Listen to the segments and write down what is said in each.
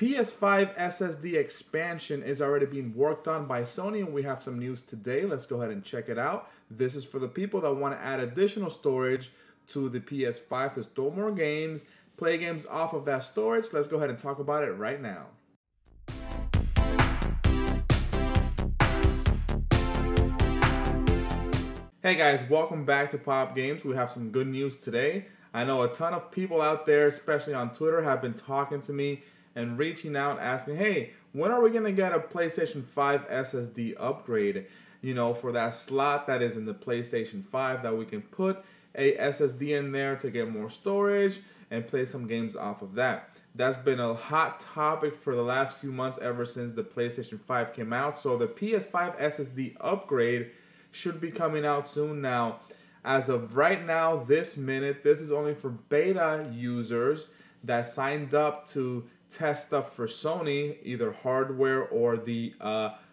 PS5 SSD expansion is already being worked on by Sony, and we have some news today. Let's go ahead and check it out. This is for the people that want to add additional storage to the PS5 to store more games, play games off of that storage. Let's go ahead and talk about it right now. Hey guys, welcome back to Pop Games. We have some good news today. I know a ton of people out there, especially on Twitter, have been talking to me and reaching out asking, hey, when are we going to get a PlayStation 5 SSD upgrade, for that slot that is in the PlayStation 5 that we can put a SSD in there to get more storage and play some games off of that. That's been a hot topic for the last few months ever since the PlayStation 5 came out. So the PS5 SSD upgrade should be coming out soon. Now, as of right now, this minute, this is only for beta users that signed up to test stuff for Sony, either hardware or the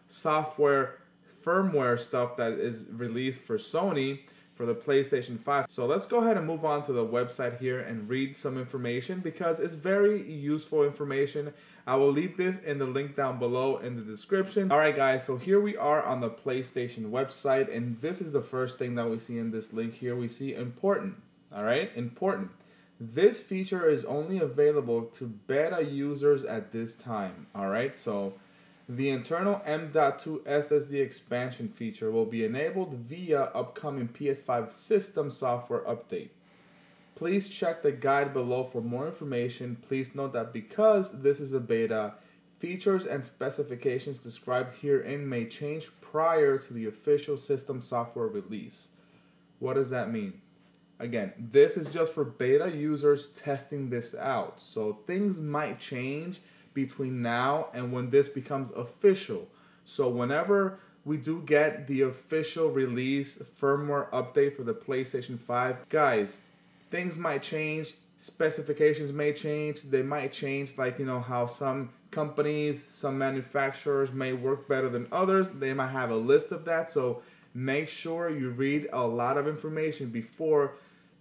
software firmware stuff that is released for Sony for the PlayStation 5. So let's go ahead and move on to the website here and read some information because it's very useful information. I will leave this in the link down below in the description. All right, guys, so here we are on the PlayStation website, and this is the first thing that we see in this link here. We see important, all right? Important. This feature is only available to beta users at this time, all right? So the internal M.2 SSD expansion feature will be enabled via upcoming PS5 system software update. Please check the guide below for more information. Please note that because this is a beta, features and specifications described herein may change prior to the official system software release. What does that mean? Again, this is just for beta users testing this out. So things might change between now and when this becomes official. So whenever we do get the official release firmware update for the PlayStation 5, guys, things might change, specifications may change, they might change, like how some companies, some manufacturers may work better than others. They might have a list of that, so make sure you read a lot of information before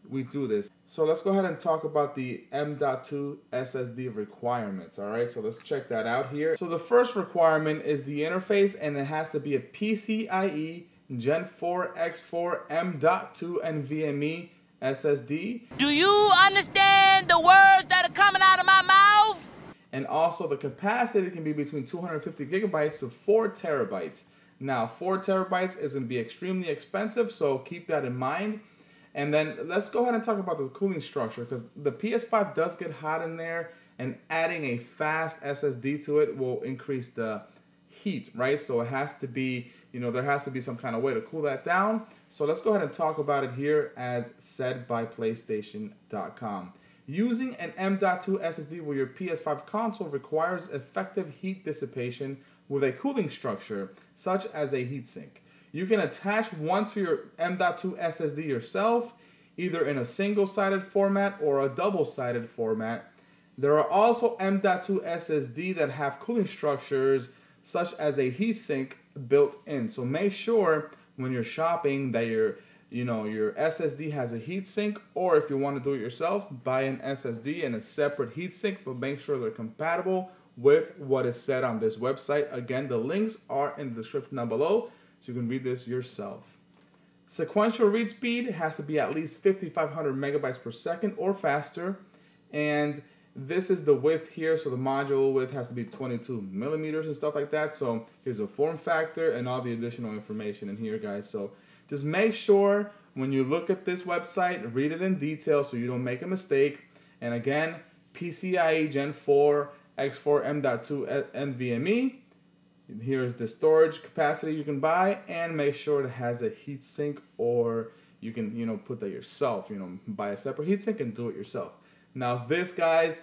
we do this. So let's go ahead and talk about the M.2 SSD requirements, all right? So let's check that out here. So the first requirement is the interface, and it has to be a PCIe Gen 4 X4 M.2 NVMe SSD. Do you understand the words that are coming out of my mouth? And also the capacity can be between 250 gigabytes to 4 terabytes. Now, 4 terabytes is going to be extremely expensive, so keep that in mind. And then let's go ahead and talk about the cooling structure, because the PS5 does get hot in there, and adding a fast SSD to it will increase the heat, right? So it has to be, there has to be some kind of way to cool that down. So let's go ahead and talk about it here as said by PlayStation.com. Using an M.2 SSD with your PS5 console requires effective heat dissipation with a cooling structure, such as a heatsink. You can attach one to your M.2 SSD yourself, either in a single-sided format or a double-sided format. There are also M.2 SSD that have cooling structures such as a heatsink built in. So make sure when you're shopping that your SSD has a heatsink, or if you want to do it yourself, buy an SSD and a separate heatsink, but make sure they're compatible with what is said on this website. Again, the links are in the description down below, so you can read this yourself. Sequential read speed has to be at least 5,500 megabytes per second or faster, and this is the width here, so the module width has to be 22 millimeters and stuff like that. So here's a form factor and all the additional information in here, guys. So just make sure when you look at this website, read it in detail so you don't make a mistake. And again, PCIe Gen 4 X4 M.2 NVMe. Here is the storage capacity you can buy, and make sure it has a heatsink, or you can put that yourself. Buy a separate heatsink and do it yourself. Now this, guys,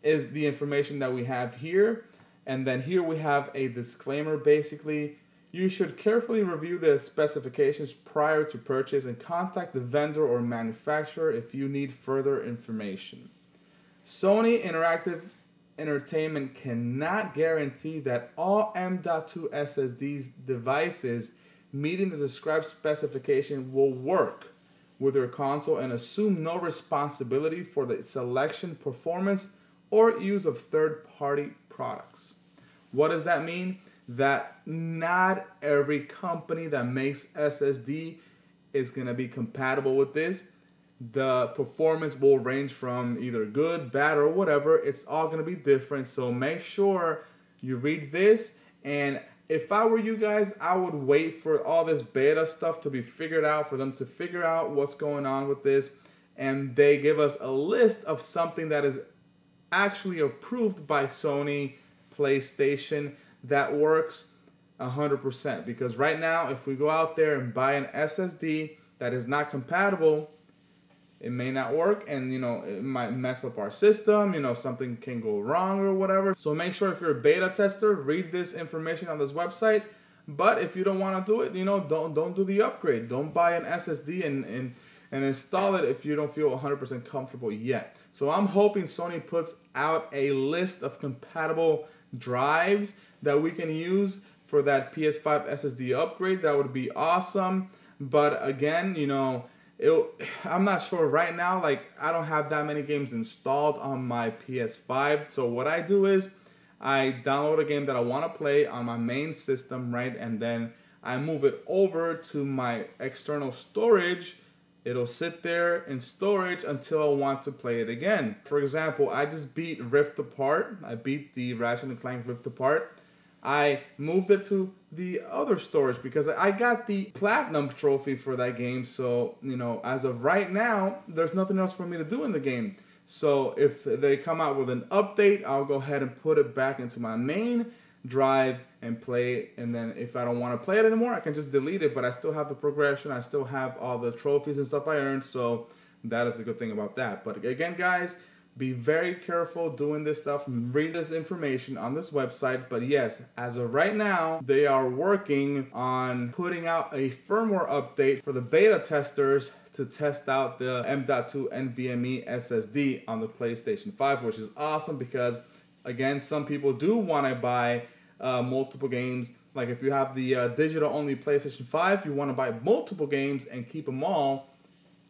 is the information that we have here. And then here we have a disclaimer. Basically, you should carefully review the specifications prior to purchase and contact the vendor or manufacturer if you need further information. Sony Interactive Entertainment cannot guarantee that all M.2 SSDs devices meeting the described specification will work with your console, and assume no responsibility for the selection, performance, or use of third-party products. What does that mean? That not every company that makes SSD is going to be compatible with this. The performance will range from either good, bad, or whatever. It's all going to be different. So make sure you read this. And if I were you guys, I would wait for all this beta stuff to be figured out, for them to figure out what's going on with this. And they give us a list of something that is actually approved by Sony, PlayStation, that works 100%. Because right now, if we go out there and buy an SSD that is not compatible, it may not work, and it might mess up our system. Something can go wrong or whatever. So make sure if you're a beta tester, read this information on this website. But if you don't want to do it, don't do the upgrade. Don't buy an SSD and install it if you don't feel 100% comfortable yet. So I'm hoping Sony puts out a list of compatible drives that we can use for that PS5 SSD upgrade. That would be awesome. But again, I'm not sure right now. Like, I don't have that many games installed on my PS5. So what I do is I download a game that I want to play on my main system, right? And then I move it over to my external storage. It'll sit there in storage until I want to play it again. For example, I just beat Rift Apart. I beat the Ratchet & Clank Rift Apart. I moved it to the other storage because I got the platinum trophy for that game. So, as of right now, there's nothing else for me to do in the game. So if they come out with an update, I'll go ahead and put it back into my main drive and play it. And then if I don't want to play it anymore, I can just delete it. But I still have the progression. I still have all the trophies and stuff I earned. So that is a good thing about that. But again, guys, be very careful doing this stuff. Read this information on this website. But yes, as of right now, they are working on putting out a firmware update for the beta testers to test out the M.2 NVMe SSD on the PlayStation 5, which is awesome because, again, some people do want to buy multiple games. Like if you have the digital-only PlayStation 5, you want to buy multiple games and keep them all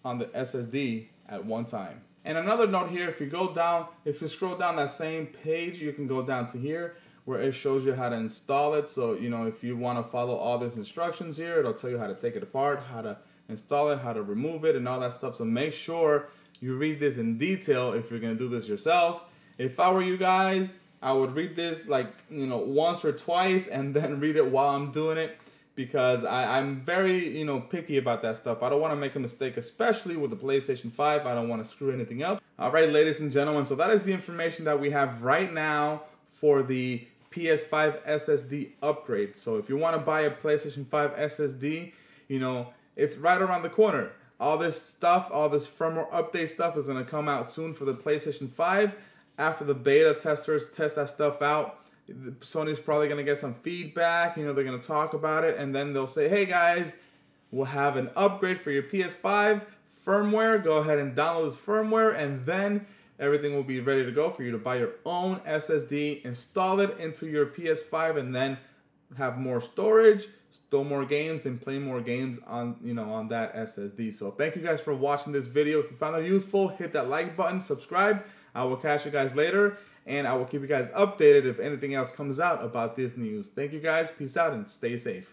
on the SSD at one time. And another note here, if you scroll down that same page, you can go down to here where it shows you how to install it. So, if you want to follow all these instructions here, it'll tell you how to take it apart, how to install it, how to remove it, and all that stuff. So make sure you read this in detail if you're going to do this yourself. If I were you guys, I would read this once or twice and then read it while I'm doing it. Because I'm very, picky about that stuff. I don't want to make a mistake, especially with the PlayStation 5. I don't want to screw anything up. All right, ladies and gentlemen, so that is the information that we have right now for the PS5 SSD upgrade. So if you want to buy a PlayStation 5 SSD, it's right around the corner. All this stuff, all this firmware update stuff is going to come out soon for the PlayStation 5. After the beta testers test that stuff out, Sony's probably going to get some feedback. They're going to talk about it, and then they'll say, hey guys, we'll have an upgrade for your PS5 firmware. Go ahead and download this firmware, and then everything will be ready to go for you to buy your own SSD, install it into your PS5, and then have more storage, store more games, and play more games on on that SSD. So thank you guys for watching this video. If you found it useful, hit that like button, subscribe. I will catch you guys later. And I will keep you guys updated if anything else comes out about this news. Thank you guys. Peace out and stay safe.